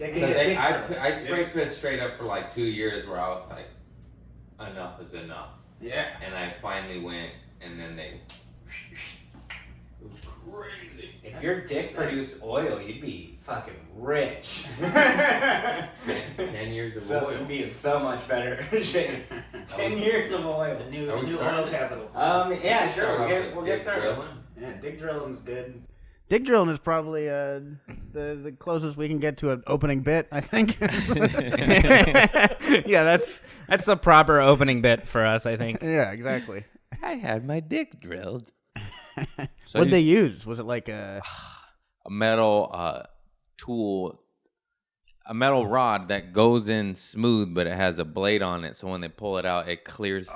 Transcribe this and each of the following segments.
I spray pissed straight up for like 2 years where I was like, enough is enough. Yeah. And I finally went, and then it was crazy. If your dick produced oil, you'd be fucking rich. 10 years of oil. You'd be in so much better shape. 10 years of oil. The new oil capital. Yeah, sure. We'll get started. Yeah, dick drilling's good. Dick drilling is probably the closest we can get to an opening bit, I think. Yeah, that's a proper opening bit for us, I think. Yeah, exactly. I had my dick drilled. So what did they use? Was it like a metal tool, a metal rod that goes in smooth, but it has a blade on it, so when they pull it out, it clears.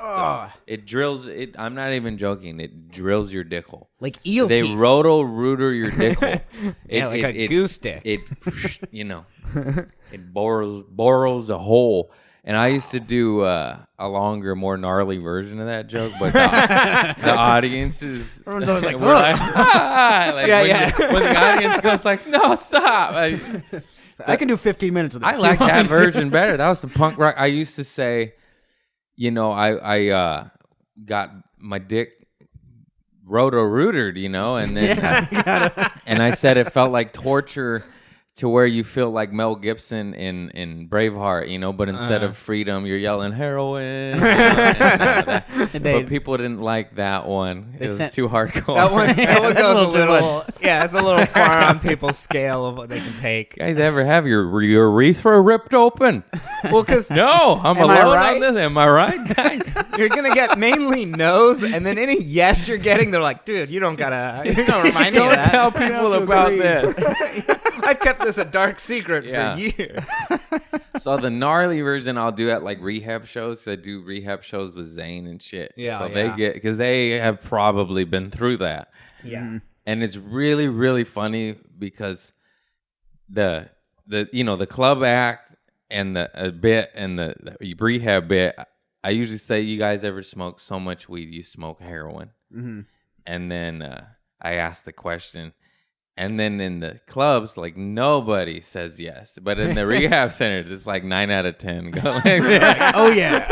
It drills it. I'm not even joking. It drills your dick hole. Like eel teeth. They roto-rooter your dick hole. Like a goose dick. It borrows a hole. And I used to do a longer, more gnarly version of that joke, but the audience is... Everyone's always like, we're like, when the audience goes like, no, stop. I can do 15 minutes of this. I like that version better. That was the punk rock. I used to say, I got my dick roto-rootered, and then and I said it felt like torture to where you feel like Mel Gibson in Braveheart, but instead of freedom, you're yelling heroin. But people didn't like that one. It was too hardcore. That one goes a little, it's a little far on people's scale of what they can take. You guys ever have your urethra ripped open? Well, because no, I'm alone on this. Am I right, guys? You're gonna get mainly no's, and then any yes you're getting, they're like, dude, you don't remind me of that. Don't tell people about this. I've kept this a dark secret for years. So the gnarly version I'll do at like rehab shows. I do rehab shows with Zane and shit. Yeah. So they get, because they have probably been through that. Yeah. And it's really, really funny because the club act and the bit and the rehab bit, I usually say, you guys ever smoke so much weed you smoke heroin? Mm-hmm. And then I ask the question. And then in the clubs, like, nobody says yes. But in the rehab centers, it's like 9 out of 10 go like that. Oh, yeah.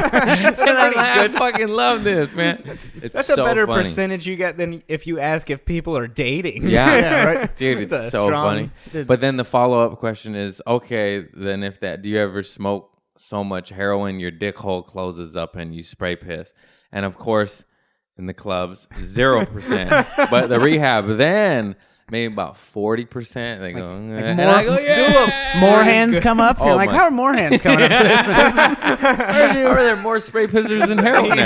And I'm like, I fucking love this, man. That's so a better funny. Percentage you get than if you ask if people are dating. Yeah, right? Dude, it's so funny. But then the follow-up question is, okay, then do you ever smoke so much heroin your dick hole closes up and you spray piss? And, of course, in the clubs, 0%. But the rehab, then... maybe about 40%. They go, and I go, yeah. More hands come up. You're like, how are more hands coming up? How are there more spray pissers than heroin?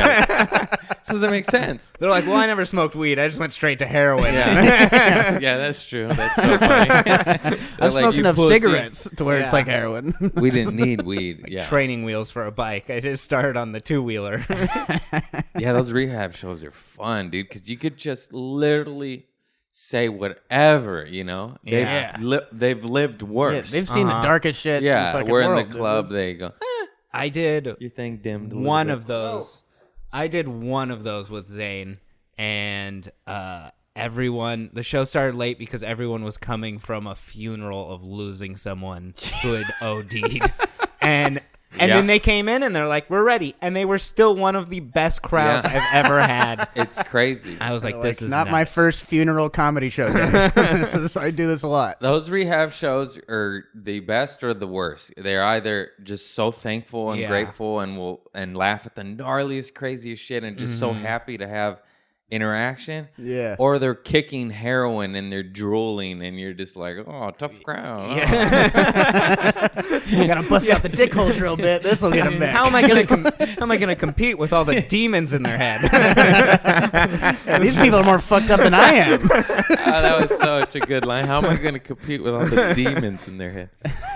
Does that make sense? They're like, well, I never smoked weed. I just went straight to heroin. Yeah, that's true. That's so funny. I was smoking enough cigarettes to where it's like heroin. We didn't need weed. Like training wheels for a bike. I just started on the 2-wheeler. Yeah, those rehab shows are fun, dude, because you could just literally say whatever, Yeah. They've lived worse. Yeah, they've seen the darkest shit. Yeah, in the we're in world, the club. They go. I did. You think dimmed one of those. I did one of those with Zane, and everyone. The show started late because everyone was coming from a funeral of losing someone who had OD'd, and then they came in and they're like, we're ready. And they were still one of the best crowds I've ever had. It's crazy. I was like, this is not nuts. my first funeral comedy show. I do this a lot. Those rehab shows are the best or the worst. They're either just so thankful and grateful and laugh at the gnarliest, craziest shit and just so happy to have interaction. Yeah. Or they're kicking heroin and they're drooling and you're just like, oh, tough crowd. Yeah. You gotta bust out the dick hole drill bit. This will get them back. How am I gonna compete with all the demons in their head? Yeah, these people are more fucked up than I am. That was such a good line. How am I gonna compete with all the demons in their head?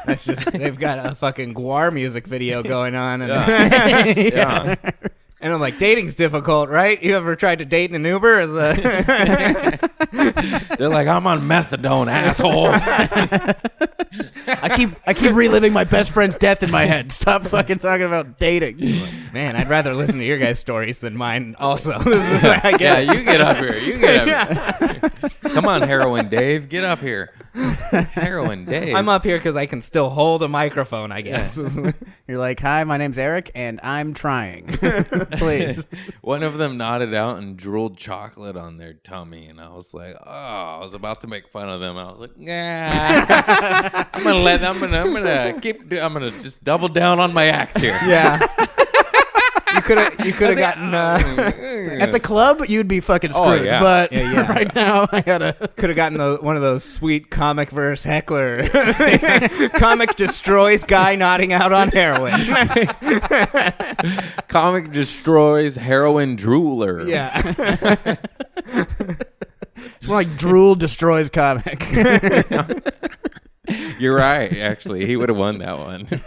That's just they've got a fucking Guar music video going on. And yeah. And I'm like, dating's difficult, right? You ever tried to date in an Uber? They're like, I'm on methadone, asshole. I keep reliving my best friend's death in my head. Stop fucking talking about dating. Man, I'd rather listen to your guys' stories than mine also. This is, I get you get up here. You get up here. Come on, Heroin Dave, get up here. Heroin Dave. I'm up here because I can still hold a microphone, I guess. You're like, hi, my name's Eric, and I'm trying. Please. One of them nodded out and drooled chocolate on their tummy, and I was like, oh, I was about to make fun of them, and I was like, nah. I'm gonna just double down on my act here. Yeah. You could have gotten At the club, you'd be fucking screwed. yeah. But Yeah. right now, I gotta. could have gotten one of those sweet comic verse heckler. Comic destroys guy nodding out on heroin. Comic destroys heroin drooler. Yeah. It's more like drool destroys comic. You're right, actually. He would have won that one. He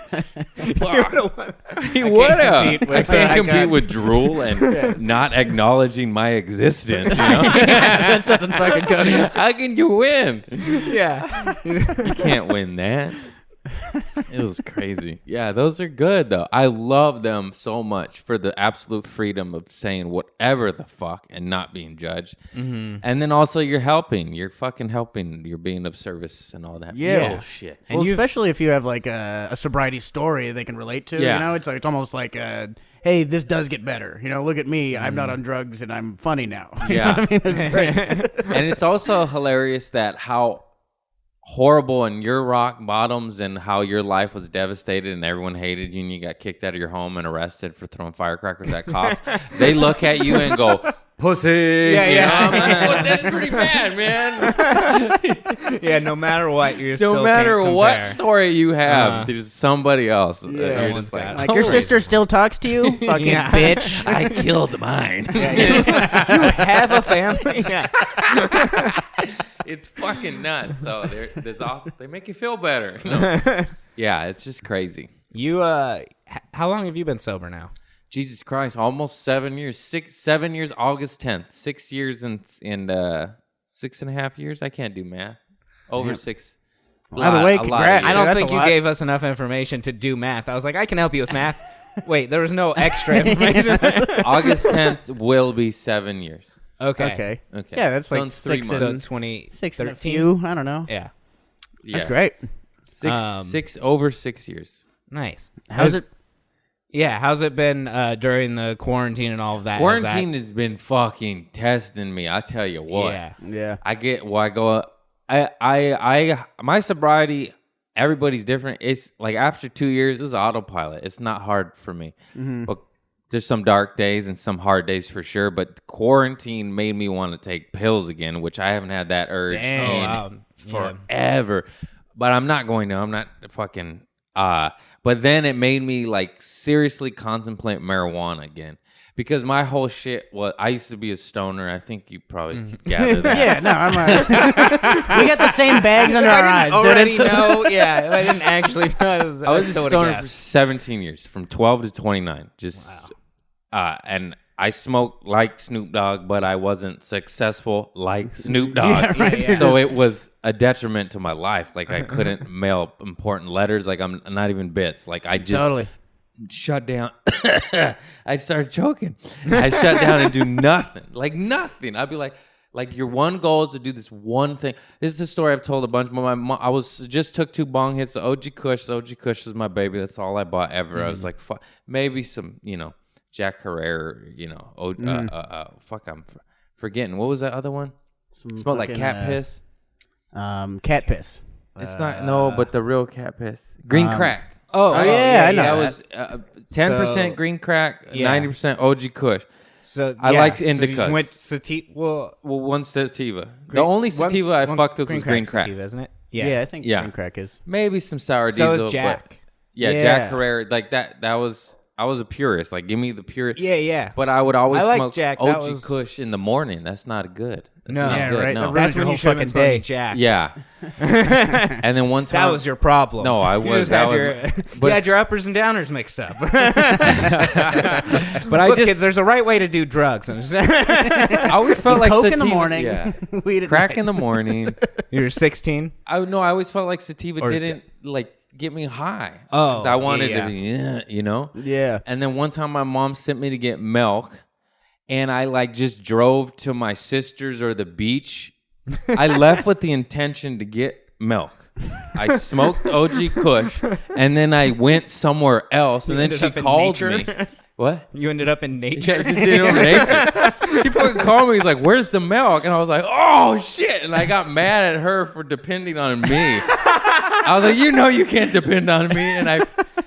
I would can't have. compete with I can't that. compete with drool and not acknowledging my existence. You know? That doesn't fucking cut it. How can you win? Yeah. You can't win that. It was crazy. Yeah, those are good though. I love them so much for the absolute freedom of saying whatever the fuck and not being judged. Mm-hmm. And then also you're helping. You're fucking helping. You're being of service and all that bullshit. Well, especially if you have like a sobriety story they can relate to. Yeah. You know, it's almost like hey, this does get better. You know, look at me. I'm not on drugs and I'm funny now. You know Yeah. what I mean, that's great. And it's also hilarious that how horrible and your rock bottoms and how your life was devastated and everyone hated you and you got kicked out of your home and arrested for throwing firecrackers at cops. They look at you and go, pussy. Yeah, You yeah. know? I'm like, well, that's pretty bad, man. Yeah, no matter what, you're still No matter can't what compare. story you have, there's somebody else. Yeah. You're Someone's just like, Like, your holy- sister still talks to you? Fucking Yeah. bitch. I killed mine. You have a family. Yeah. It's fucking nuts. So there's also, they make you feel better. You know? Yeah, it's just crazy. You how long have you been sober now? Jesus Christ, almost 7 years. 7 years, August 10th. 6 years and 6.5 years. I can't do math. Over 6. Either way, A lot of congrats. years. I don't That's think a you lot. gave us enough information to do math. I was like, I can help you with math. Wait, there was no extra information. August 10th will be 7 years. Okay. Okay. Yeah, that's So like in 3 6 months. So and 2013. 6 and a few. I don't know. Yeah. Yeah. That's great. Over 6 years. Nice. How's it? Yeah, how's it been during the quarantine and all of that? Quarantine has been fucking testing me. I tell you what. Yeah. Yeah. My sobriety, everybody's different. It's like after 2 years, it was autopilot. It's not hard for me. Mm-hmm. But there's some dark days and some hard days for sure. But quarantine made me want to take pills again, which I haven't had that urge Damn. in Oh, wow. forever. But I'm not going to. I'm not fucking. But then it made me like seriously contemplate marijuana again. Because my whole shit was, I used to be a stoner. I think you probably gathered that. Yeah, no, I'm we got the same bags under our eyes, dude. Already It's- know. Yeah, I didn't actually know. I was a still would've stoner for guessed. 17 years, from 12 to 29. And I smoked like Snoop Dogg, but I wasn't successful like Snoop Dogg. Yeah, right. Yeah. So it was a detriment to my life. Like I couldn't mail important letters. Like I'm not even bits. Like I just Totally. shut down. I started choking. I shut down and do nothing. Like nothing. I'd be like your one goal is to do this one thing. This is a story I've told a bunch. My mom, just took 2 bong hits of OG Kush. The OG Kush was my baby. That's all I bought ever. I was like, maybe some, Jack Herrera, I'm forgetting. What was that other one? Smelled like cat piss. Cat piss. It's not, but the real cat piss. Green crack. Oh, yeah, I know. That was 10% So- green crack, Yeah. 90% OG Kush. So I liked so you indicas. went sativa. Well, Well, one sativa. The only sativa I fucked with was green crack. sativa, isn't it? Yeah, I think Yeah. green crack is. Maybe some sour So diesel. is Jack. But yeah, Yeah. Jack Herrera. Like that was, I was a purist. Like, give me the purest. Yeah. But I would always I like smoke Jack. That OG was- Kush in the morning. That's not good. That's No. not Yeah, good. right. No. That That's your when whole you should have fucking been day. smoking Jack. Yeah. And then one time. That was your problem. No, I You was. just That had was. your, But you had your uppers and downers mixed up. but I Look, just. kids, there's a right way to do drugs. I always felt like Coke sativa. in the morning. Yeah. Weed at Crack night. in the morning. You're 16. I always felt like sativa Or didn't like get me high. Oh, 'Cause I wanted yeah. to be, Yeah. And then one time my mom sent me to get milk, and I like just drove to my sister's or the beach I left with the intention to get milk. I smoked OG Kush, and then I went somewhere else, and then she called me. What? You ended up in nature. Yeah, just in nature. She fucking called me. He's like, "Where's the milk?" And I was like, "Oh shit!" And I got mad at her for depending on me. I was like, you can't depend on me, and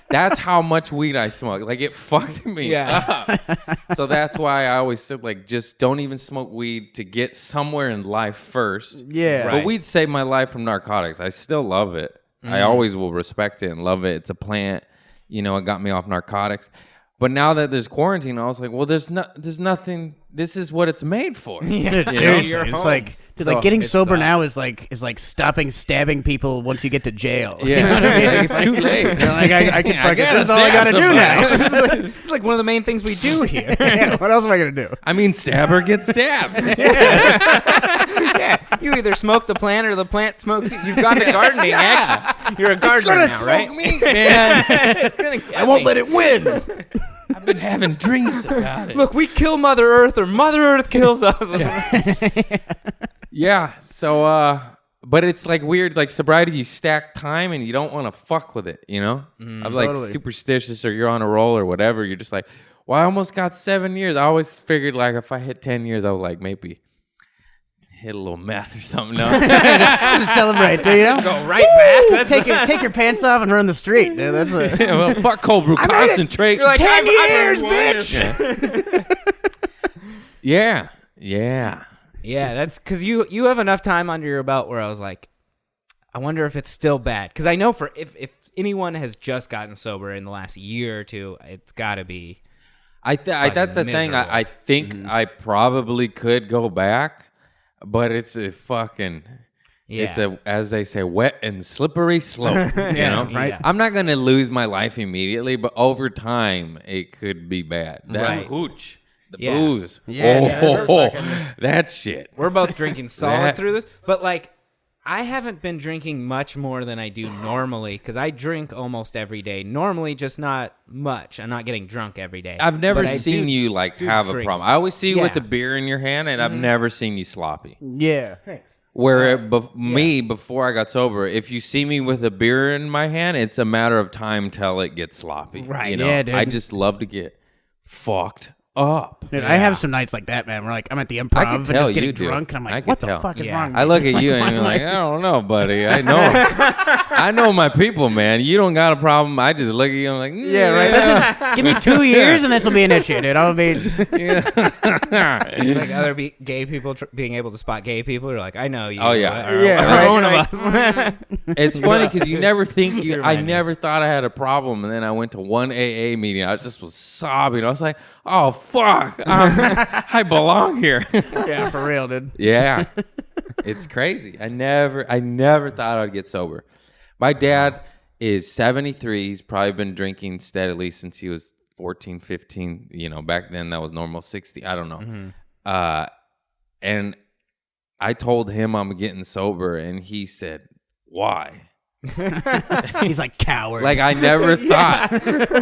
that's how much weed I smoke. Like, it fucked me up. So that's why I always said, like, just don't even smoke weed to get somewhere in life first. Yeah. But weed saved my life from narcotics. I still love it. I always will respect it and love it. It's a plant. It got me off narcotics. But now that there's quarantine, I was like, well, there's nothing. This is what it's made for. Dude, seriously, it's like, getting sober now is like stopping stabbing people once you get to jail. Yeah, You know what I mean? like, it's too late. I can fucking. This is all I gotta do now. It's like one of the main things we do here. Yeah, what else am I gonna do? I mean, stabber gets stabbed. Yeah, you either smoke the plant or the plant smokes you. You've gone to gardening, actually. You're a gardener now, right? Me, man. It's gonna get I won't me. let it win. I've been having dreams about it. Look, we kill Mother Earth, or Mother Earth kills us. Yeah. So, but it's like weird, like sobriety. You stack time, and you don't want to fuck with it. I'm like Totally. superstitious, or you're on a roll, or whatever. You're just like, well, I almost got 7 years. I always figured like if I hit 10 years, I would like maybe hit a little meth or something. No. Just celebrate, do you know? Go right back. Take your pants off and run the street. Dude, that's a, Yeah, well, fuck cold brew. Concentrate. You're like, 10 I've years, been bitch. Yeah. Yeah, that's because you have enough time under your belt where I was like, I wonder if it's still bad. Because I know if anyone has just gotten sober in the last year or two, it's got to be. That's the thing. I think I probably could go back, but it's a fucking. Yeah. It's a, as they say, wet and slippery slope. Right? Yeah. I'm not gonna lose my life immediately, but over time it could be bad. That Right. hooch, the Yeah. booze. Yeah, That shit. We're both drinking solid That- through this, but like, I haven't been drinking much more than I do normally because I drink almost every day. Normally, just not much. I'm not getting drunk every day. I've never But I seen you like have a drink. problem. I always see you with Yeah. the beer in your hand, and I've never seen you sloppy. yeah. Thanks. Where me, before I got sober, if you see me with a beer in my hand, it's a matter of time till it gets sloppy. Right, You know? yeah, dude. I just love to get fucked up. Dude, I have some nights like that, man. Where like I'm at the improv I can and tell just getting you do. drunk, and I'm I like, can what the tell. fuck is Yeah. wrong? I look at you and you're like, I don't know, buddy. I know. I know my people, man. You don't got a problem. I just look at you and I'm like, Yeah, right. Let's just give me 2 years, and this will be an issue, dude. I'll be. Like other gay people being able to spot gay people, you're like, I know you. Oh, yeah. Or Yeah, or right, one right. of us. It's funny because you never think you. I reminding me. never thought I had a problem, and then I went to one AA meeting. I just was sobbing. I was like, "Oh fuck, I belong here." Yeah, for real, dude. Yeah, it's crazy. I never thought I'd get sober. My dad is 73. He's probably been drinking steadily since he was 14, 15. Back then that was normal. 60. I don't know. And I told him I'm getting sober, and he said, "Why?" He's like coward. Like I never thought.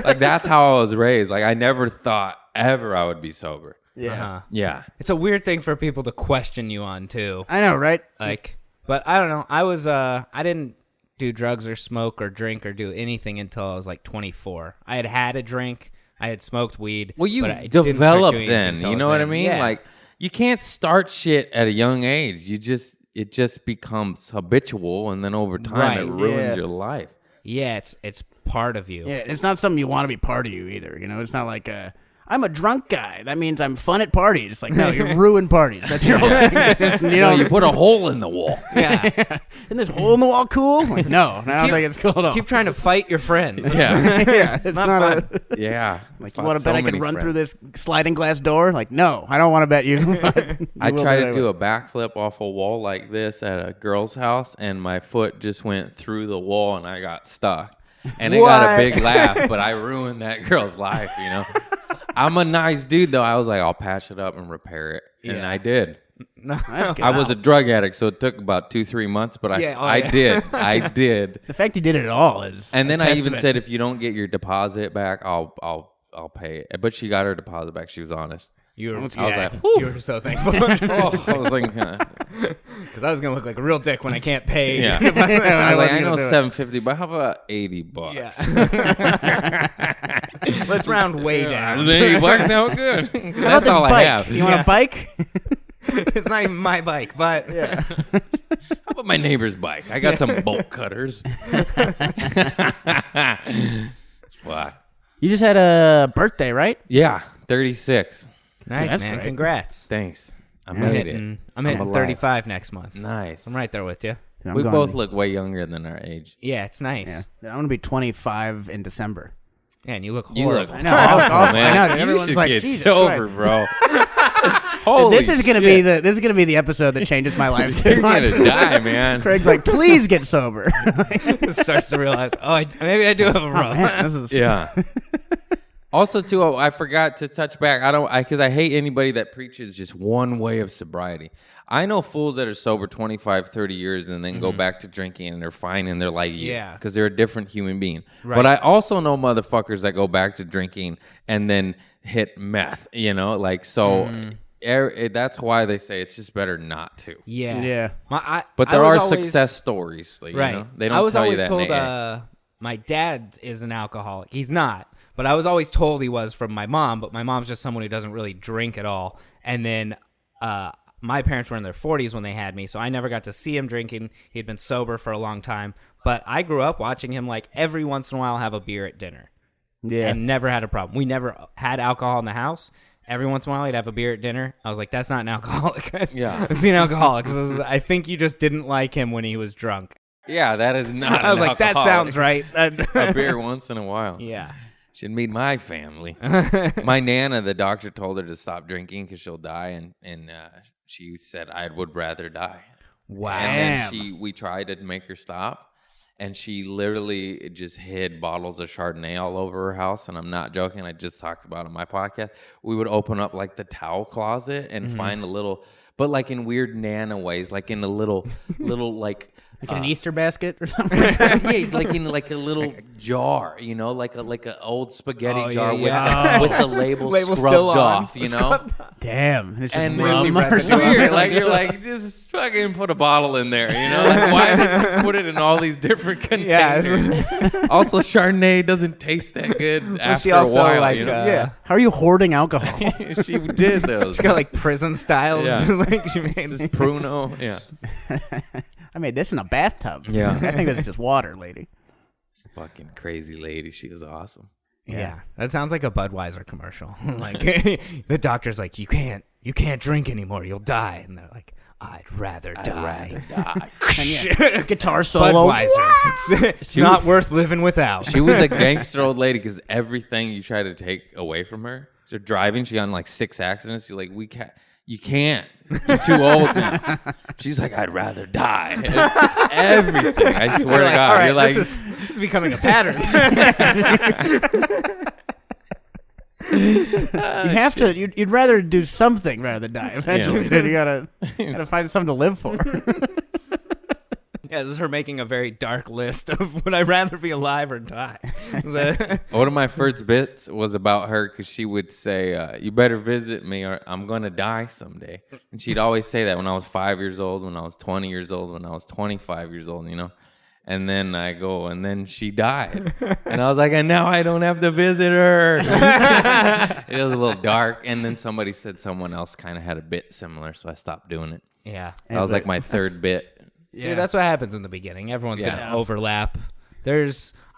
Like that's how I was raised. Like I never thought ever I would be sober. yeah, Uh-huh. Yeah. It's a weird thing for people to question you on too. I know, right? Like, but I don't know. I didn't do drugs or smoke or drink or do anything until I was like 24. I had a drink. I had smoked weed. Well, you but I didn't start develop doing then. anything till You know I was what I then. mean? Yeah. Like you can't start shit at a young age. It just becomes habitual, and then over time it Right. ruins Yeah. your life. yeah, it's part of you. Yeah, it's not something you want to be part of you either. It's not like I'm a drunk guy. That means I'm fun at parties. It's like, no, you ruin parties. That's your whole thing. You put a hole in the wall. Yeah. Isn't this hole in the wall cool? Like, no, I don't think it's cool at all. Keep trying to fight your friends. Yeah. yeah, it's not fun. a. Yeah. Like, you want to bet I can run through this sliding glass door? Like, no, I don't want to bet you. but you I will tried bet to do will. a backflip off a wall like this at a girl's house, and my foot just went through the wall, and I got stuck. And it got a What? big laugh, but I ruined that girl's life, I'm a nice dude, though. I was like, I'll patch it up and repair it. And Yeah. I did. That's good. I was a drug addict, so it took about 2-3 months, but Yeah, I yeah. did. I did. The fact you did it at all is. And then a I even testament. said, if you don't get your deposit back, I'll pay it. But she got her deposit back. She was honest. You were, I was like, whew. you were so thankful. I was like, Because I was going to look like a real dick when I can't pay. yeah. I know $750, but how about $80? Yeah. Let's round way down. $80 now, good. How about That's this all bike? I have. You want a bike? It's not even my bike, but How about my neighbor's bike? I got some bolt cutters. What? You just had a birthday, right? Yeah, 36. nice, that's man. great. Congrats. Thanks. I I'm made hitting, it. I'm hitting alive. 35 next month. Nice. I'm right there with you. I'm We going- both look way younger than our age. Yeah, it's nice. Yeah. I'm going to be 25 in December. Yeah, and you look You horrible. look I know. I know. man. Dude. You Everyone's should like, get Jesus sober, Christ. bro. Holy This is gonna be the episode that changes my life. You're gonna die, man. Craig's like, please get sober. Starts to realize, maybe I do have a problem. Man, this is Yeah. Also, too, I forgot to touch back. Because I hate anybody that preaches just one way of sobriety. I know fools that are sober 25, 30 years and then go back to drinking and they're fine and they're like you. Yeah. Because they're a different human being. Right. But I also know motherfuckers that go back to drinking and then hit meth, that's why they say it's just better not to. Yeah. Yeah. But there are success stories. Like, Right. You know? They don't I was tell always you that told in AA. my dad is an alcoholic. He's not. But I was always told he was from my mom, but my mom's just someone who doesn't really drink at all. And then my parents were in their 40s when they had me, so I never got to see him drinking. He'd been sober for a long time. But I grew up watching him like every once in a while have a beer at dinner. Yeah. And never had a problem. We never had alcohol in the house. Every once in a while, he'd have a beer at dinner. I was like, that's not an alcoholic. Yeah. I've seen alcoholics. I think you just didn't like him when he was drunk. Yeah, that is not I was an like, that alcoholic. sounds right. A beer once in a while. Yeah. Should meet my family. My Nana, the doctor told her to stop drinking because she'll die, and she said, I would rather die. Wow. And then we tried to make her stop, and she literally just hid bottles of Chardonnay all over her house, and I'm not joking. I just talked about it on my podcast. We would open up like the towel closet and find a little, but like in weird Nana ways, like in a little like in an Easter basket or something. yeah, like in like a little jar, like a old spaghetti jar with the label Label scrubbed still on. off, Damn. It's just And rum it's or something. weird. Like you're like, just fucking put a bottle in there, Like why did you put it in all these different containers? Also, Chardonnay doesn't tast that good after she also a while. like, Yeah. How are you hoarding alcohol? She did those. She got like prison styles. Yeah. Like she made This Pruno. Yeah. I made this in a bathtub. Yeah. I think that's just water, lady. This fucking crazy lady. She was awesome. Yeah, that sounds like a Budweiser commercial. Like the doctor's like, you can't drink anymore, you'll die, and they're like, I'd rather die. And yeah, guitar solo. Budweiser, it's not worth living without. She was a gangster old lady because everything you try to take away from her. So driving, she got in like 6 accidents. You're like, you can't. You're too old now. She's like, I'd rather die. Everything. I swear to God. All right, You're like, this is becoming a pattern. You have to. You'd rather do something rather than die. Eventually, Yeah. then you gotta find something to live for. Yeah, this is her making a very dark list of would I rather be alive or die. one of my first bits was about her because she would say, you better visit me or I'm going to die someday. And she'd always say that when I was 5 years old, when I was 20 years old, when I was 25 years old, And then I go, and then she died. And I was like, and now I don't have to visit her. It was a little dark. And then somebody said someone else kind of had a bit similar, so I stopped doing it. Yeah. That was like my third bit. Yeah. Dude, that's what happens in the beginning. Everyone's Yeah. gonna overlap.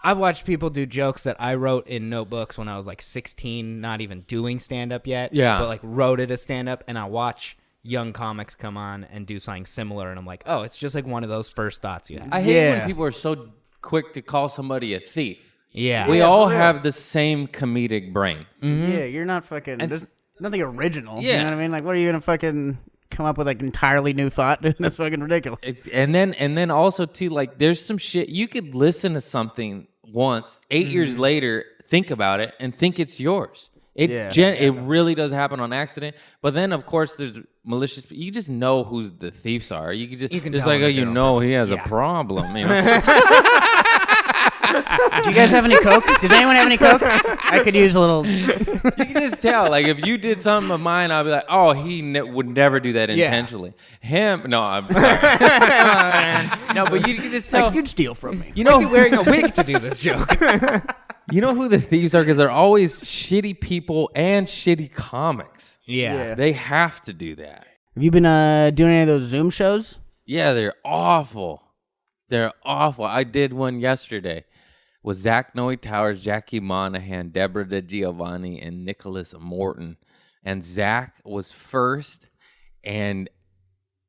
I've watched people do jokes that I wrote in notebooks when I was like 16, not even doing stand-up yet. Yeah. But like wrote it as stand-up, and I watch young comics come on and do something similar, and I'm like, oh, it's just like one of those first thoughts you have. I hate when Yeah. people are so quick to call somebody a thief. Yeah. We all have the same comedic brain. Yeah, you're not fucking. And There's nothing original. Yeah. You know what I mean? Like, what are you gonna fucking come up with like entirely new thought? Dude, that's fucking ridiculous. And then also too, like there's some shit you could listen to something once, 8 years later, think about it and think it's yours. It really does happen on accident. But then of course there's malicious. You just know who the thieves are. You can can just tell like when they're doing he has a problem. Do you guys have any Coke? Does anyone have any Coke? I could use a little. You can just tell. Like, if you did something of mine, I'd be like, oh, he would never do that intentionally. Him, no, I'm sorry. No, but you can just tell. Like, you'd steal from me. You know, Why is he wearing a wig to do this joke? you know who the thieves are? Because they're always shitty people and shitty comics. Yeah. They have to do that. Have you been doing any of those Zoom shows? Yeah, they're awful. They're awful. I did one yesterday with Zach Noe Towers, Jackie Monahan, Deborah DeGiovanni, and Nicholas Morton. And Zach was first, and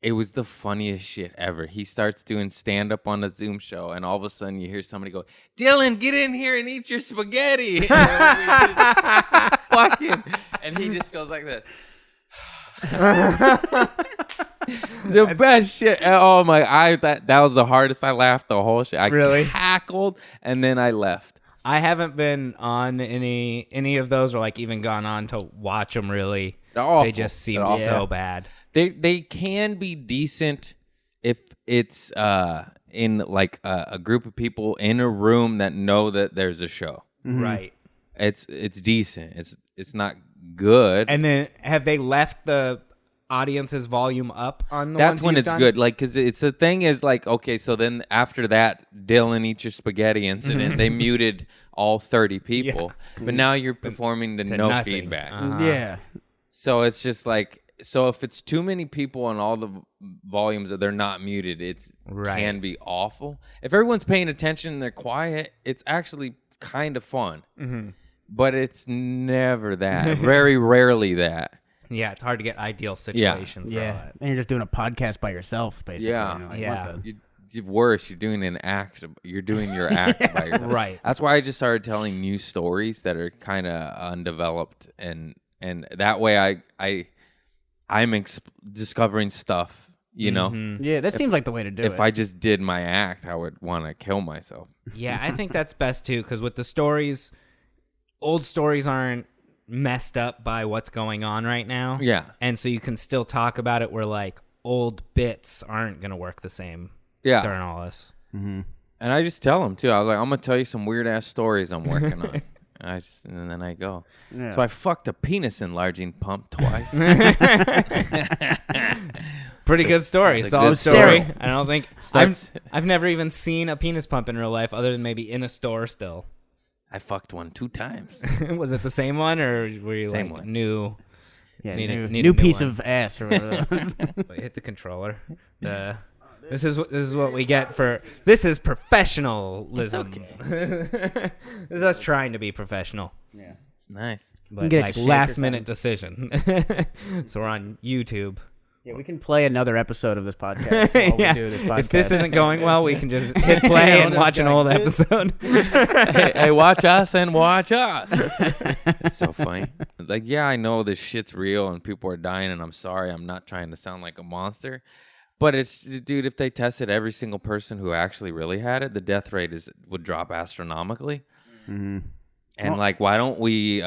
it was the funniest shit ever. He starts doing stand-up on a Zoom show, and all of a sudden you hear somebody go, Dylan, get in here and eat your spaghetti. And he just goes like this. The best shit. Oh my! That was the hardest. I laughed the whole shit. I Really? cackled, and then I left. I haven't been on any of those, or like even gone on to watch them. Really, They're awful. they just seem They're awful. so bad. They can be decent if it's in like a group of people in a room that know that there's a show. Right. It's decent. It's not good. And then have they left the audience's volume up on the That's ones when you've it's done? good. Like, because it's the thing is like, okay, so then after that Dylan eat your spaghetti incident, they muted all 30 people, but now you're performing to no nothing. feedback. Yeah. So it's just like, so if it's too many people and all the volumes they're not muted, it's Right. can be awful. If everyone's paying attention and they're quiet, it's actually kind of fun. But it's never that. Very rarely that. Yeah, it's hard to get ideal situations. for all Yeah. that. And you're just doing a podcast by yourself, basically. Yeah. You know, like, Yeah. what the- You're worse. You're doing an act. You're doing your act by yourself. Right. That's why I just started telling new stories that are kind of undeveloped, and that way I'm discovering stuff. You know, Yeah, that seems like the way to do it. if I just did my act, I would want to kill myself. Yeah, I think that's best too, because with the stories, old stories aren't messed up by what's going on right now. Yeah. And so you can still talk about it where like old bits aren't going to work the same Yeah. during all this. And I just tell them too. I was like, I'm gonna tell you some weird ass stories I'm working on. And then I go. Yeah. So I fucked a penis enlarging pump twice. Pretty good story. That's a Solid good story. story. I don't think Starts- I've never even seen a penis pump in real life other than maybe in a store still. I fucked one 2 times. Was it the same one or were you Same like one. new? yeah, need a new, new new piece one. of ass or whatever. Wait, hit the controller. This is what we get for this is professionalism. This is us trying to be professional. It's nice. But get it like to shake last or minute decision. So we're on YouTube. Yeah, we can play another episode of this podcast while we do this podcast. If this isn't going well, we can just hit play We'll and just watch go an old like this. episode. hey, watch us and watch us. It's so funny. Like, yeah, I know this shit's real and people are dying, and I'm sorry. I'm not trying to sound like a monster. But it's, dude, if they tested every single person who actually really had it, the death rate would drop astronomically. And like, why don't we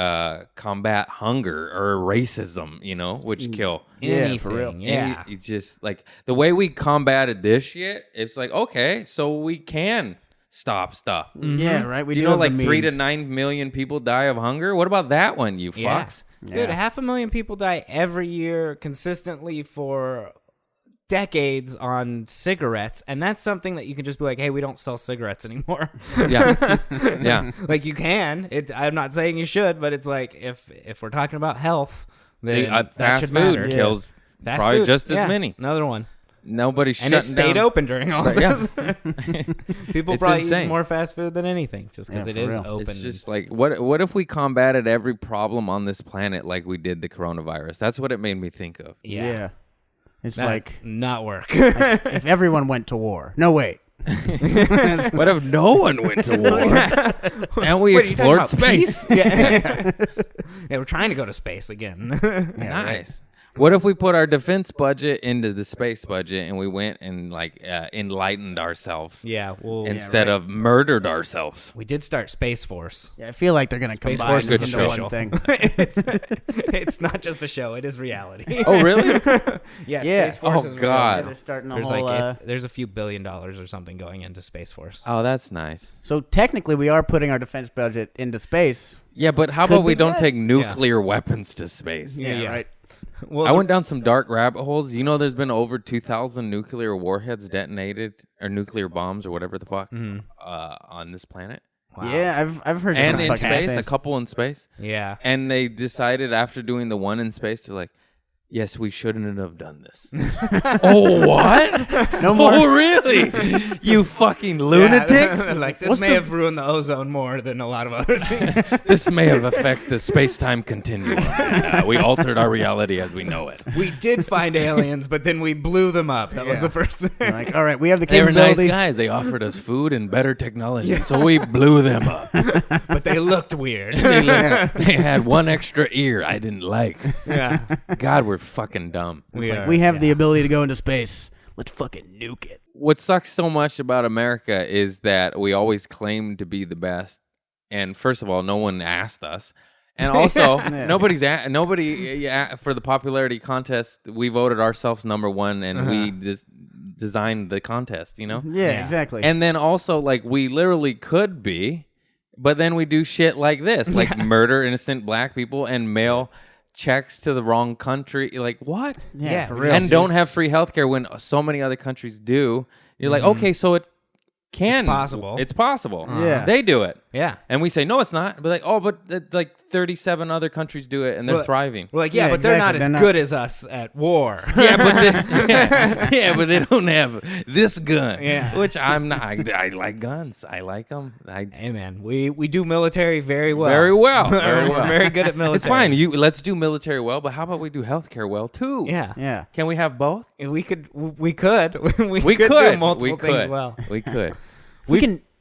combat hunger or racism, you know, which kill? Yeah, for real. Yeah. It's just like the way we combated this shit. It's like, okay, so we can stop stuff. Yeah, right. We Do you do know have the like 3 to means. 9 million people die of hunger? What about that one, you Yeah. fucks? Dude, 500,000 people die every year consistently for decades on cigarettes, and that's something that you can just be like, hey, we don't sell cigarettes anymore. Yeah. Yeah. Like you can. I'm not saying you should, but it's like if we're talking about health, then that Fast should food matter. kills Fast probably food, just as yeah, many. Another one. Nobody's And shutting it stayed down. open during all Right, this. yeah. People It's probably insane. eat more fast food than anything just because Yeah, it for is real. open. It's just like, what if we combated every problem on this planet like we did the coronavirus? That's what it made me think of. Yeah. It's That like not work. if everyone went to war. No, wait. What if no one went to war and we Wait, are you talking explored about space? peace? Yeah. Yeah, we're trying to go to space again. Nice. What if we put our defense budget into the space budget and we went and like enlightened ourselves Yeah, well, instead of murdered ourselves? we did start Space Force. Yeah, I feel like they're gonna Space combine Force this is into official. one thing. It's not just a show; it is reality. Oh, really? Yeah. Yeah. Space Force Oh, is God. Yeah, they're starting a There's whole. there's a few $1 billion or something going into Space Force. Oh, that's nice. So technically, we are putting our defense budget into space. Yeah, but how Could about we be don't good. take nuclear weapons to space? Yeah. Right. Well, I went down some dark rabbit holes. You know, there's been over 2,000 nuclear warheads detonated, or nuclear bombs, or whatever the fuck, on this planet. Wow. Yeah, I've heard. And some in fucking space, insane. a couple in space. Yeah. And they decided after doing the one in space, they're like, yes, we shouldn't have done this. Oh, what? No more. Oh, really? You fucking lunatics? Yeah, like this What's may the- have ruined the ozone more than a lot of other things. This may have affected the space-time continuum. We altered our reality as we know it. We did find aliens, but then we blew them up. That was Yeah. the first thing. Like, all right, we have the They were nice capability. guys. They offered us food and better technology, so we blew them up. But they looked weird. They had one extra ear I didn't like. Yeah. God, we're fucking dumb. We have the ability to go into space. Let's fucking nuke it. What sucks so much about America is that we always claim to be the best. And first of all, no one asked us. And also, nobody for the popularity contest, we voted ourselves number one and we designed the contest, you know? Yeah, exactly. And then also, like, we literally could be, but then we do shit like this, like murder innocent black people and mail checks to the wrong country. You're like, what? yeah, for real. real. And don't have free healthcare when so many other countries do. You're like, okay, so it can. It's possible. It's possible. Yeah. They do it. Yeah. And we say, no, it's not. But like, oh, but like 37 other countries do it and they're Well, thriving. We're like, yeah, Yeah, but they're not exactly. as They're good as us at war. Yeah, but they don't have this gun. Yeah. Which I'm not. I like guns. I like them. Hey, man, we do military very well. Very well. Very We're well. very good at military. It's fine. Let's do military well, but how about we do healthcare well too? Yeah. Yeah. Can we have both? We could. We We could could do multiple we things could. well. We could.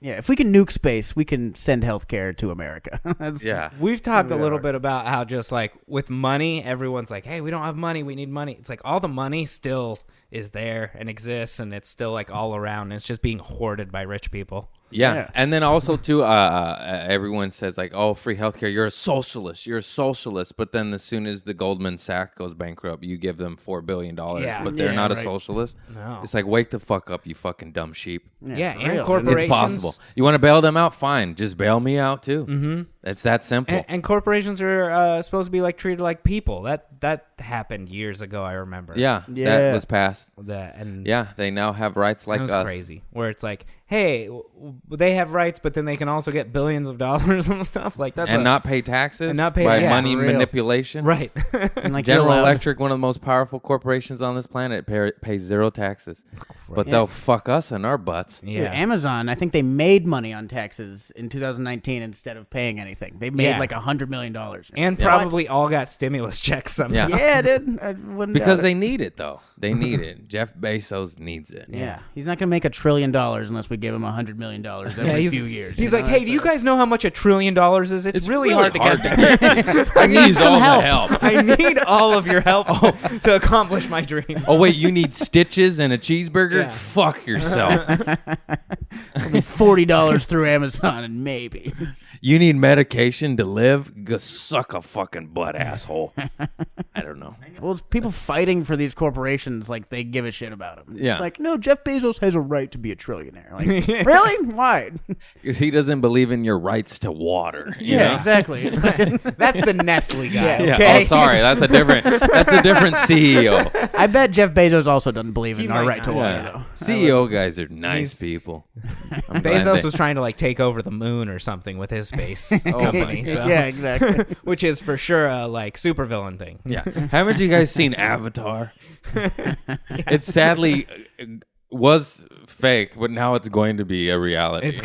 If we can nuke space, we can send healthcare to America. That's- Yeah. We've talked a little bit about how just like with money, everyone's like, hey, we don't have money. We need money. It's like all the money still is there and exists and it's still like all around. And it's just being hoarded by rich people. Yeah. And then also too, everyone says like, "Oh, free healthcare. You're a socialist. You're a socialist." But then as soon as the Goldman Sachs goes bankrupt, you give them $4 billion. Yeah. But they're Yeah, not a right. socialist. No. It's like, wake the fuck up, you fucking dumb sheep. Yeah, for and real. corporations. It's possible. You want to bail them out? Fine. Just bail me out too. Mm-hmm. It's that simple. And corporations are supposed to be like treated like people. That happened years ago. I remember. Yeah. Yeah. That was passed. And Yeah. They now have rights like that was us. crazy. Where it's like, hey, they have rights, but then they can also get billions of dollars and stuff like that. And not pay taxes And not pay- by yeah, money for real. manipulation. right. And like you're General allowed- Electric, one of the most powerful corporations on this planet, pays zero taxes. But they'll fuck us in our butts. Dude, yeah. Amazon, I think they made money on taxes in 2019 instead of paying anything. They made Yeah. like $100 million. And probably all got stimulus checks somehow. Yeah. Yeah, dude. I wouldn't Because doubt they it. need it, though. They need it. Jeff Bezos needs it. Yeah, he's not gonna make $1 trillion unless we give him $100 million every few years. He's you like, know? hey, do you guys know how much $1 trillion is? It's really hard to get there. I need some all help. the help. I need all of your help to accomplish my dream. Oh, wait, you need stitches and a cheeseburger? Yeah. Fuck yourself. $40 through Amazon and maybe. You need medication to live? Go suck a fucking butt, asshole. I don't know. Well, it's people fighting for these corporations like they give a shit about them. Yeah. It's like, no, Jeff Bezos has a right to be a trillionaire. Like, really? Why? Because he doesn't believe in your rights to water. you know? exactly. It's fucking- That's the Nestle guy. Yeah. Yeah. Okay. Oh, sorry. That's a different CEO. I bet Jeff Bezos also doesn't believe in He our might right to not. water, Yeah. though. CEO guys are nice He's- people. I'm glad Bezos they- was trying to like take over the moon or something with his space company. So. Yeah, exactly. Which is for sure a like supervillain thing. Yeah. Haven't you guys seen Avatar? It's sadly was fake, but now it's going to be a reality. It's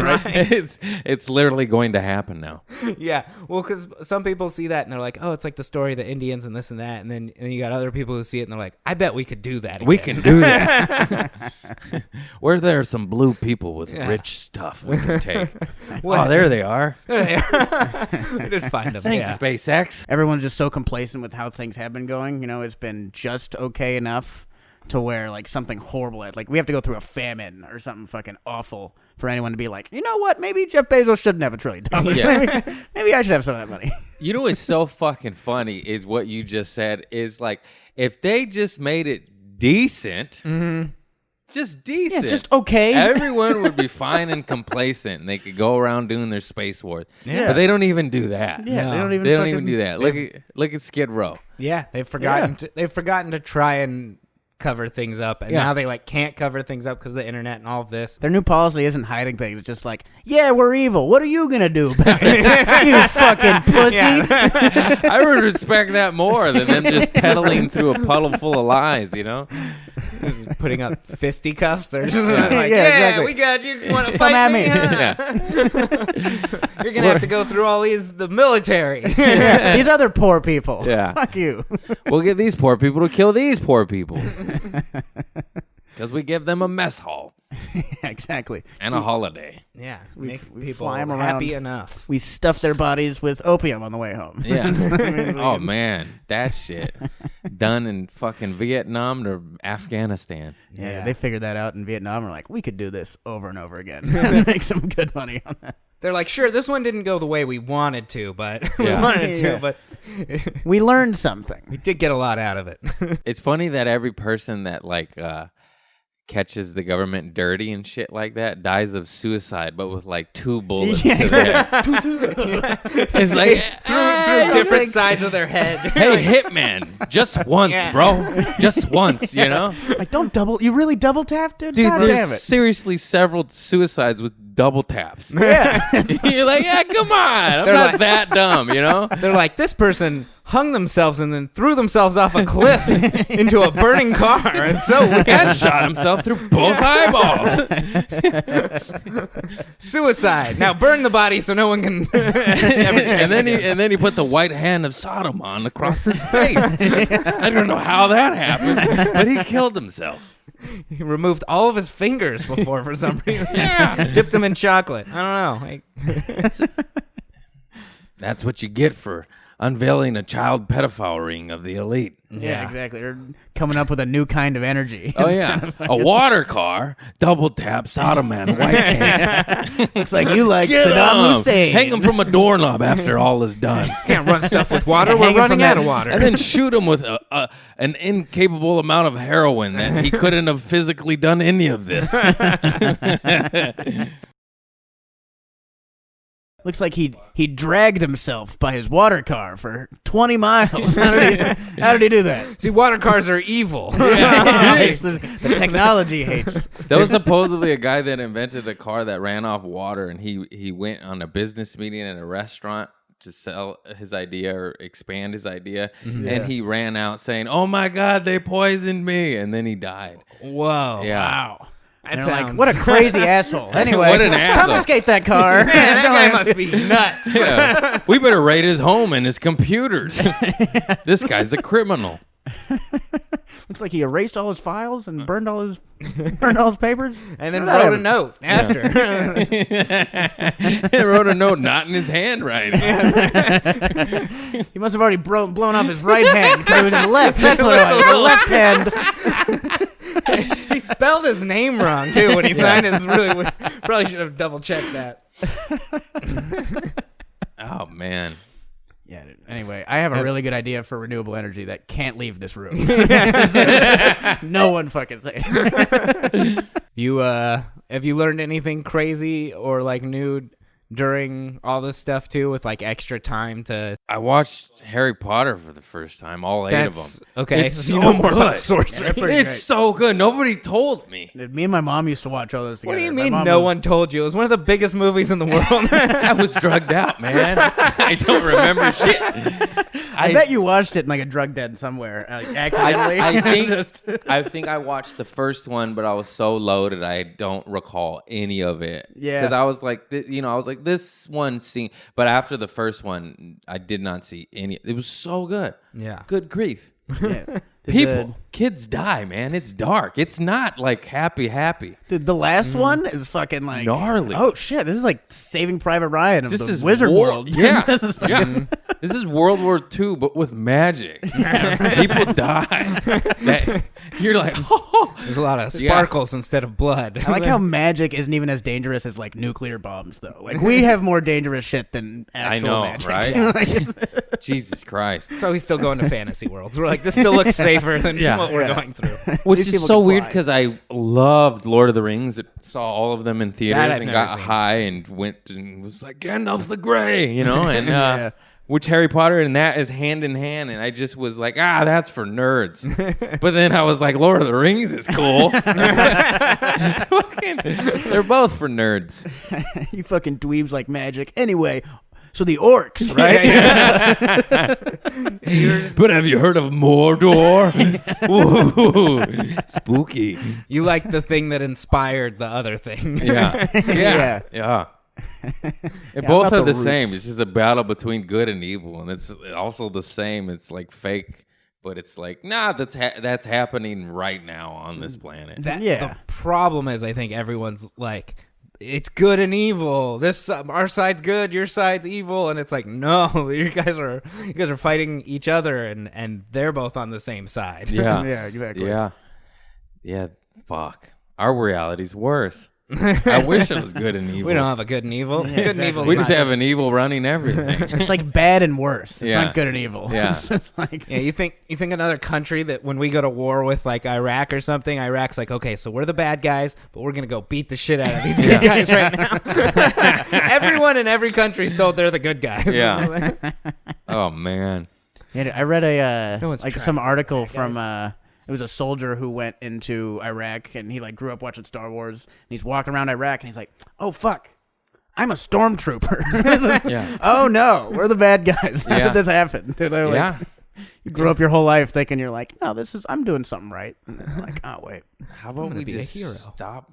right. It's literally going to happen now. Yeah, well, because some people see that and they're like, "Oh, it's like the story of the Indians and this and that," and then you got other people who see it and they're like, "I bet we could do that. We again." can do that. Where there are some blue people with rich stuff we can take. Oh, there they are. There they are. We just find them. Thanks, Yeah. SpaceX. Everyone's just so complacent with how things have been going. You know, it's been just okay enough to where like something horrible, like we have to go through a famine or something fucking awful for anyone to be like, you know what, maybe Jeff Bezos shouldn't have $1 trillion. Maybe I should have some of that money. You know what's so fucking funny is what you just said is like, if they just made it decent, just decent, just okay. everyone would be fine and complacent and they could go around doing their space wars. Yeah. But they don't even do that. Yeah, No. they don't even. They don't fucking even do that. Look at Skid Row. Yeah, they've forgotten. They've forgotten to try and cover things up, and now they like can't cover things up because of the internet and all of this. Their new policy isn't hiding things. It's just like, yeah, we're evil. What are you gonna do about it? You fucking pussy. I would respect that more than them just peddling through a puddle full of lies, you know? Just putting up fisticuffs. They're just Yeah, like, exactly. we got you. You want to Come fight at me? me. Huh? You're gonna have to go through all the military. These other poor people. Yeah. Fuck you. We'll get these poor people to kill these poor people. Because we give them a mess hall Exactly. and a holiday. Yeah, We make fly people 'em happy around. enough. We stuff their bodies with opium on the way home. Yes. Oh, man. That shit. Done in fucking Vietnam to Afghanistan. Yeah, they figured that out in Vietnam. We're like, we could do this over and over again and make some good money on that. They're like, sure, this one didn't go the way we wanted to, but we Yeah. wanted to, Yeah. but We learned something. we did get a lot out of it. It's funny that every person that, like, catches the government dirty and shit like that dies of suicide, but with, like, 2 bullets Yeah, to their head. It's like, through different sides of their head. hey, hitman, just once, Yeah. bro. Just once, you know? Like, don't double. You really double tapped, dude? Dude, God there's damn it. seriously several suicides with double taps. Yeah. You're like, yeah, come on. I'm They're not like- that dumb, you know? They're like, this person hung themselves and then threw themselves off a cliff into a burning car. It's so weird. And shot himself through both eyeballs. Suicide. Now burn the body so no one can ever check and again. then he put the white hand of Sodom on across his face. I don't know how that happened, but he killed himself. He removed all of his fingers before for some reason. Yeah. Dipped them in chocolate. I don't know. That's what you get for unveiling a child pedophile ring of the elite. Yeah, exactly. They're coming up with a new kind of energy. Oh, yeah. A water car, double tap, Sodom man, white hand. Looks like you like Get Saddam 'em. Hussein. Hang him from a doorknob after all is done. Can't run stuff with water. Hang We're him from running out that- of water. And then shoot him with an incapable amount of heroin that he couldn't have physically done any of this. Looks like he dragged himself by his water car for 20 miles. How did he do that? See, water cars are evil. It's the technology hates. There was supposedly a guy that invented a car that ran off water, and he went on a business meeting at a restaurant to sell his idea or expand his idea, and he ran out saying, "Oh my God, they poisoned me," and then he died. Whoa. Yeah. Wow. That And they're like, sounds- what a crazy asshole. Anyway, What an asshole. confiscate that car. Man, that guy must be nuts. Yeah. We better raid his home and his computers. This guy's a criminal. Looks like he erased all his files and burned all his papers. And then How'd that wrote a happen? note after. He wrote a note not in his handwriting. He must have already blown off his right hand because it was his left. That's what it was. The left hand. He spelled his name wrong, too, when he signed it. It's really weird. Probably should have double-checked that. Oh, man. Yeah. Dude. Anyway, I have a really good idea for renewable energy that can't leave this room. No one fucking say it. Have you learned anything crazy or, like, new during all this stuff, too, with, like, extra time to... I watched Harry Potter for the first time, all 8 of them. Okay, It's so so you know more about good. sorcery. Pretty It's great. so good. Nobody told me. Dude, me and my mom used to watch all those together. What do you My mean mom no was- one told you? It was one of the biggest movies in the world. I was drugged out, man. I don't remember shit. I bet you watched it in like a drug den somewhere, accidentally. I think I watched the first one, but I was so loaded I don't recall any of it. Yeah, because I was like, this one scene. But after the first one, I did not see any. It was so good. Yeah. Good grief. Yeah. Kids die, man. It's dark. It's not like happy. Dude, the last one is fucking like gnarly. Oh shit, this is like Saving Private Ryan of This the is Wizard World. Yeah, This is fucking- This is World War II, but with magic. People die. You're like, oh. There's a lot of sparkles instead of blood. I like how magic isn't even as dangerous as like nuclear bombs, though. Like we have more dangerous shit than actual magic. Right? Jesus Christ. So we still go into fantasy worlds. We're like, this still looks safer than what we're going through. Which These is people so can weird fly. because I loved Lord of the Rings. I saw all of them in theaters I've and never got seen. high and went and was like Gandalf the Grey, and Yeah. which Harry Potter and that is hand in hand. And I just was like, that's for nerds. But then I was like, Lord of the Rings is cool. They're both for nerds. You fucking dweebs like magic. Anyway, so the orcs, right? But have you heard of Mordor? Ooh, spooky. You like the thing that inspired the other thing. Yeah. Yeah. They both about are the the same. roots. It's just a battle between good and evil, and it's also the same. It's like fake, but it's like that's happening right now on this planet. The problem is, I think everyone's like, it's good and evil. This our side's good, your side's evil, and it's like, no, you guys are fighting each other, and they're both on the same side. Yeah, Yeah, exactly. yeah. Fuck, our reality's worse. I wish it was good and evil. We don't have a good and evil. Yeah, Good and exactly. evil. We just have an evil running everything. It's like bad and worse. It's Yeah. not good and evil. Yeah. It's just like Yeah, you think another country that when we go to war with like Iraq or something, Iraq's like, okay, so we're the bad guys, but we're gonna go beat the shit out of these good guys right now. Everyone in every country's told they're the good guys. Yeah. Oh man. Yeah, I read No one's like trying some to article guys. from it was a soldier who went into Iraq and he like grew up watching Star Wars and he's walking around Iraq and he's like, oh fuck, I'm a stormtrooper. Yeah. Oh no, we're the bad guys. How Yeah. did this happen? You know, like, Yeah. you grew up your whole life thinking you're like, no, I'm doing something right. And then you're like, oh wait. How about we be a just hero. stop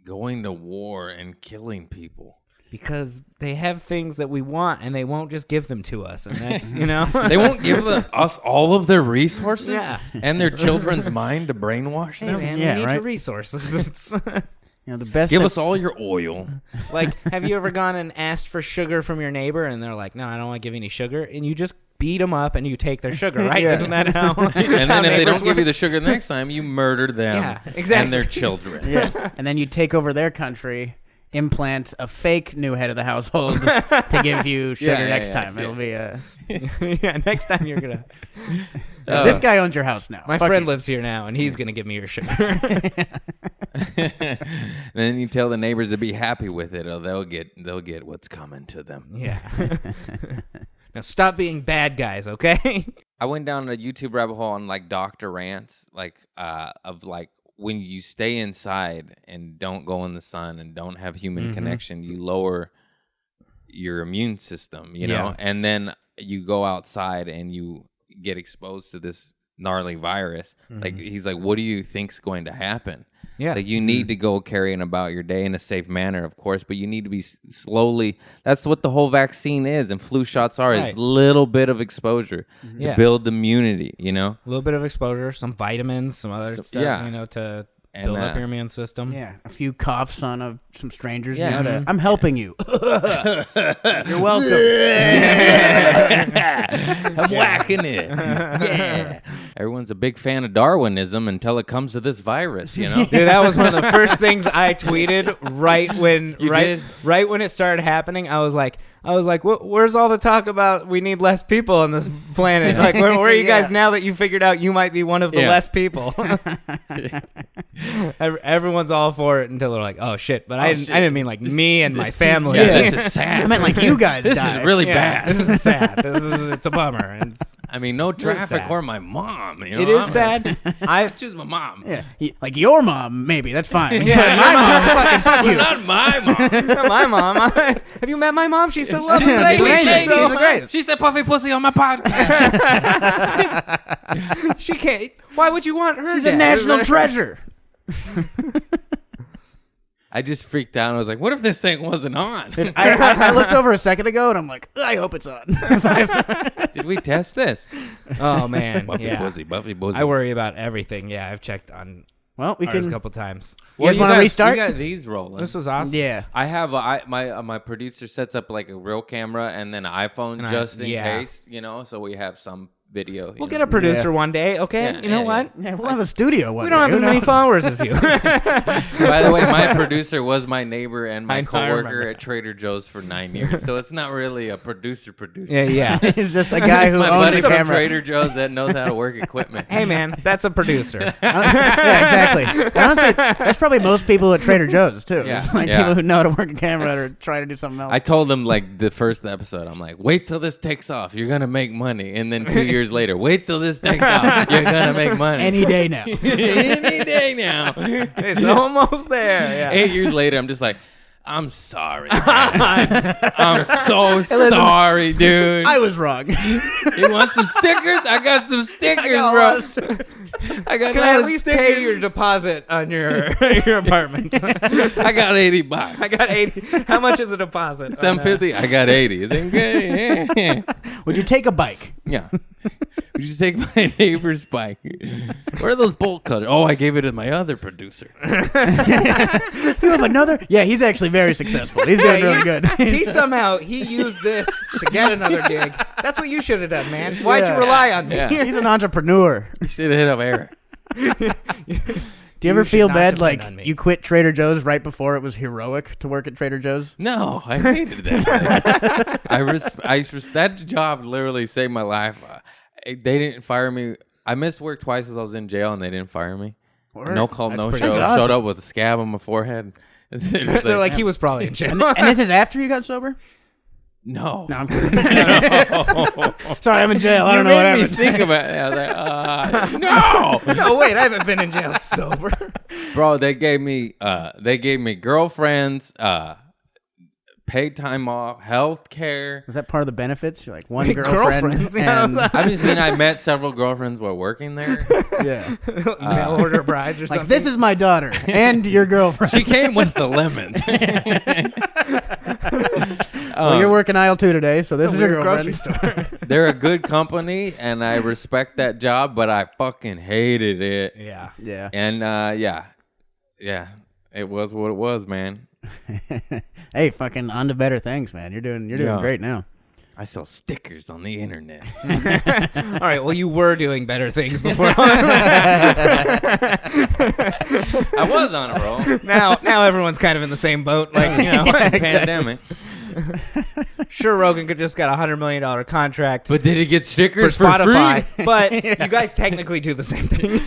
going to war and killing people? Because they have things that we want and they won't just give them to us, and that's They won't give us all of their resources Yeah. and their children's mind to brainwash Hey them. man, Yeah, we need right. your resources. It's You know, the best Give thing- us all your oil. like, have you ever gone and asked for sugar from your neighbor and they're like, no, I don't want to give you any sugar, and you just beat them up and you take their sugar, right? Yeah. Isn't that how? And then if they don't give you the sugar the next time, you murder them Yeah, exactly. and their children. Yeah. And then you take over their country, implant a fake new head of the household to give you sugar Yeah, next yeah, time. yeah. It'll be yeah, next time you're gonna. this guy owns your house now. My Fuck friend you. lives here now, and he's gonna give me your sugar. Then you tell the neighbors to be happy with it, or they'll get what's coming to them. Yeah. Now stop being bad guys, okay? I went down a YouTube rabbit hole on like doctor rants, like of like when you stay inside and don't go in the sun and don't have human connection, you lower your immune system, you know, Yeah. and then you go outside and you get exposed to this gnarly virus. Like he's like, what do you think's going to happen? Yeah. Like you need to go carrying about your day in a safe manner, of course, but you need to be slowly. That's what the whole vaccine is, and flu shots are is Right. little bit of exposure to Yeah. build immunity. You know, A little bit of exposure, some vitamins, some other stuff, yeah. To And, build up your immune system. Yeah, a few coughs on some strangers. Yeah. You know, I'm helping you. You're welcome. I'm whacking it. Yeah, everyone's a big fan of Darwinism until it comes to this virus. You know, Dude, that was one of the first things I tweeted right when did? right when it started happening. I was like, where's all the talk about we need less people on this planet? Like, where are you guys now that you figured out you might be one of the Yeah. less people? Everyone's all for it until they're like, "Oh shit!" But I didn't mean like me and my family. Yeah, this is sad. I meant like you guys This died. is really Yeah, bad. this is sad. It's a bummer. I mean, no traffic sad. or my mom. You know? It is sad. I choose my mom. Yeah, like your mom, maybe that's fine. Yeah, But my mom, fucking fuck you. Not my mom. Not my mom. Have you met my mom? She's so lovely. She's lady. amazing. She's so She's the greatest. She said puffy pussy on my podcast. She can't. Why would you want her? She's a national treasure. I just freaked out. I was like, what if this thing wasn't on? I looked over a second ago and I'm like, I hope it's on. Did we test this? Oh man, Buffy yeah. pussy, Buffy pussy. I worry about everything. Yeah, I've checked on Well, we ours can. a couple times. You guys want to restart? You got these rolling. This was awesome. Yeah. I have my producer sets up like a real camera and then an iPhone just in case, so we have some video. We'll get a producer one day, okay? Yeah, you know yeah, what? Yeah, we'll have a studio one We don't day. have as Who many knows? followers as you. By the way, my producer was my neighbor and my I coworker remember at Trader Joe's for 9 years, so it's not really a producer. yeah. He's just a guy It's who my owns buddy a from camera. Trader Joe's that knows how to work equipment. Hey man, that's a producer. Yeah, exactly. And honestly, that's probably most people at Trader Joe's too. Yeah, It's like yeah. people who know how to work a camera or try to do something else. I told him like the first episode, I'm like, wait till this takes off. You're going to make money. And then 2 years later, wait till this takes off. You're going to make money. Any day now. Any day now. It's almost there. Yeah. 8 years later, I'm just like, I'm sorry. Man. I'm so sorry, dude. I was wrong. You want some stickers? I got some stickers, bro. I got Can I at least pay your deposit on your apartment? I got $80. I got 80. How much is a deposit? $750. I got 80. Is it good? Yeah. Would you take a bike? Yeah. Would you take my neighbor's bike? Where are those bolt cutters? Oh, I gave it to my other producer. You have another? Yeah, he's actually very successful. He's doing really good. He used this to get another gig. That's what you should have done, man. Why'd Yeah. you rely on me? Yeah. He's an entrepreneur. You should have hit up Eric. Do you ever should feel not bad depend like on me. you quit Trader Joe's right before it was heroic to work at Trader Joe's? No, I hated that. That job literally saved my life. They didn't fire me. I missed work twice as I was in jail, and they didn't fire me. Word. No call, That's no pretty show. awesome. Showed up with a scab on my forehead. They're like, he was probably in jail. And this is after you got sober? no. No, I'm kidding. Sorry, I'm in jail. I don't know what made me happened. think about it. I was like, no. No, wait, I haven't been in jail sober. Bro, they gave me girlfriends, paid time off, health care. Was that part of the benefits? You're like one Wait, girlfriend. girlfriends? Yeah, And, I just mean I met several girlfriends while working there. yeah. Mail order brides or something. Like, this is my daughter and your girlfriend. She came with the lemons. Well, you're working aisle 2 today, so this is your Weird grocery girlfriend. store. They're a good company, and I respect that job, but I fucking hated it. Yeah. Yeah. And yeah, it was what it was, man. Hey, fucking on to better things, man. You're doing Yeah. great now. I sell stickers on the internet. All right. Well, you were doing better things before. I was on a roll. now everyone's kind of in the same boat. Like, you know, Pandemic. sure, Rogan could just got $100 million contract But did he get for stickers for Spotify, free? but you guys technically do the same thing.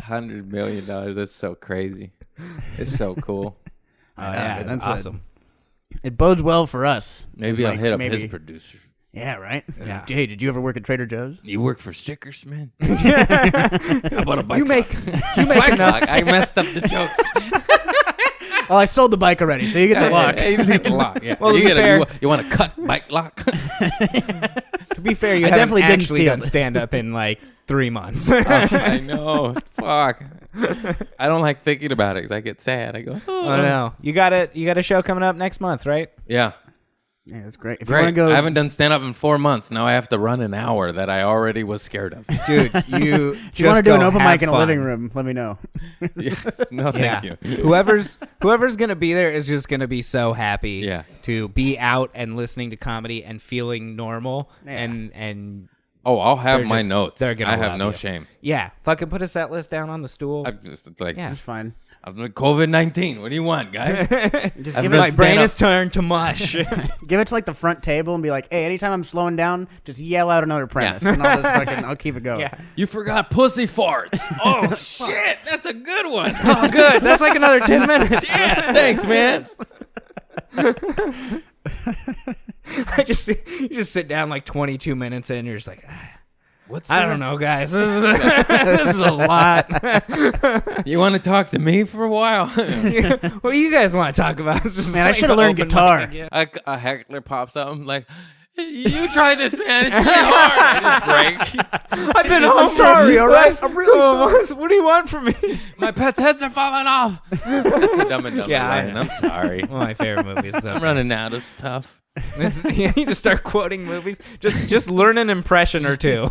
$100 million. That's so crazy. It's so cool. Oh, yeah, It's that's awesome. It bodes well for us. Maybe Like, I'll hit up maybe- his producer. Yeah, right? Yeah. Hey, did you ever work at Trader Joe's? You work for stickers, man? How about a bike You make bike enough. lock. I messed up the jokes. Oh, I sold the bike already, so you get the lock. Yeah, you just get the lock. Yeah. Well, to you, be get fair- you want to cut bike lock? To be fair, you I haven't definitely didn't actually steal done this. stand up in like 3 months. I know. Fuck. I don't like thinking about it because I get sad. I go, oh. Oh no, you got a show coming up next month, right? Yeah. Yeah, that's great. If you Great. want to go, I haven't done stand up in 4 months. Now I have to run an hour that I already was scared of. Dude, you if you want to do an open mic in a fun. living room, let me know. Yeah. No, Yeah. thank you. Whoever's gonna be there is just gonna be so happy Yeah. to be out and listening to comedy and feeling normal Yeah. and Oh, I'll have They're my just- notes. they're gonna I have love no you. shame. yeah, fucking put a set list down on the stool. I'm just like, Yeah. That's fine. I'm like, COVID-19. What do you want, guys? Just I've give been My it, brain stand has up- turned to mush. give it to like the front table and be like, hey, anytime I'm slowing down, just yell out another premise, and I'll keep it going. Yeah. You forgot pussy farts. Oh, shit. That's a good one. Oh, good. That's like another 10 minutes. Yeah, thanks, man. You just sit down like 22 minutes in, you're just like, What's I don't know, guys. This is a lot. You want to talk to me for a while? What do you guys want to talk about? It's just Man, I like should've learned open guitar. mic again. A heckler pops up. I'm like, you try this, man. It's pretty hard. I just break. I've been home. I'm sorry, all right? I'm really sorry. What do you want from me? My pet's heads are falling off. That's a Dumb and Dumber Yeah, I line. know. I'm sorry. One of my favorite movies. So I'm running out of stuff. you just start quoting movies. Just learn an impression or two.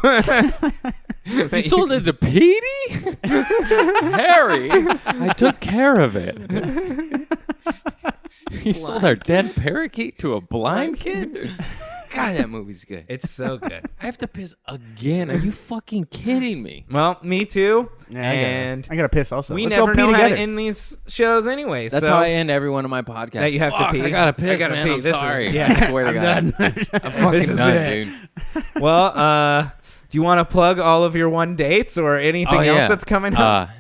You sold it to Petey? Harry, I took care of it. You sold our dead parakeet to a blind kid? God, that movie's good. It's so good. I have to piss again. Are you fucking kidding me? Well, me too. Yeah, And I gotta piss also. we Let's never go pee know how together. to end these shows anyway. That's so how I end every one of my podcasts. That you have to Fuck, pee. I gotta piss, I gotta man. pee. I'm This is- sorry. yeah. I swear to I'm God. done. I'm fucking This is done, it. dude. Well, do you want to plug all of your one dates or anything else that's coming up?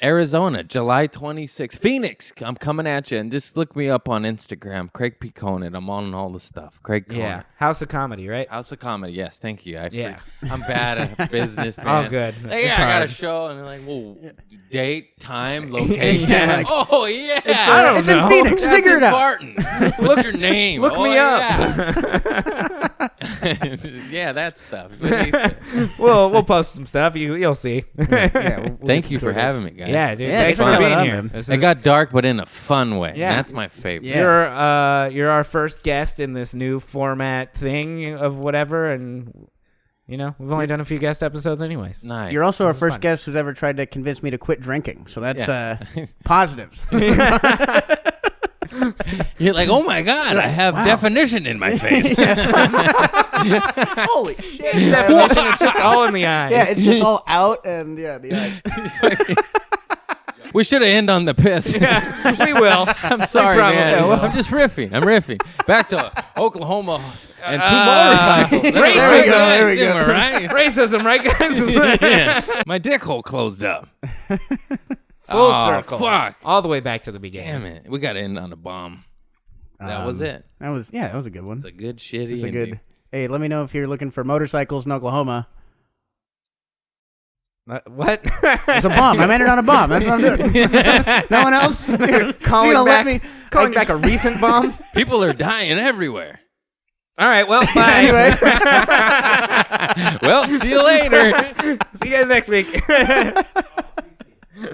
Arizona, July 26th. Phoenix, I'm coming at you. And just look me up on Instagram, Craig P. Conant. I'm on all the stuff. Craig Conant. Yeah, House of Comedy, right? House of Comedy, yes, thank you. Yeah. I'm bad at business, man. Oh, good. Like, It's yeah, I got a hard. show, and they're like, well, date, time, location. Yeah. Like, oh, yeah. I don't it's know. in Phoenix. That's Figure in it out. Barton. What's your name? Look Oh, me yeah. Yeah, that stuff. We'll post some stuff. You'll see. Yeah, we'll Thank get you to for it. having me, guys. Yeah, dude. Yeah, thanks thanks for for being coming on, here. man. This It is- got dark, but in a fun way. Yeah. That's my favorite. Yeah. You're our first guest in this new format thing of whatever, and we've only done a few guest episodes anyways. Nice. You're also our is first fun. guest who's ever tried to convince me to quit drinking. So that's Yeah. positives. You're like, oh my God, I have definition in my face. Holy shit. Definition, it's just all in the eyes. Yeah, it's just all out and the eyes. We should have ended on the piss. we will. I'm sorry, probably man. will. I'm just riffing. Back to Oklahoma and two motorcycles. There we go, there we go. Right? Racism, right, guys? Yeah. My dick hole closed up. Full Oh, circle. Fuck. All the way back to the beginning. Damn it. We got to end on a bomb. That was it. That was a good one. It's a good shitty It's a ending. good. Hey, let me know if you're looking for motorcycles in Oklahoma. What? It's a bomb. I made it on a bomb. That's what I'm doing. No one else? You're calling gonna back, let me calling back a recent bomb? People are dying everywhere. All right, well, bye. Anyway. Well, see you later. See you guys next week.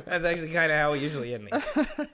That's actually kind of how we usually end these.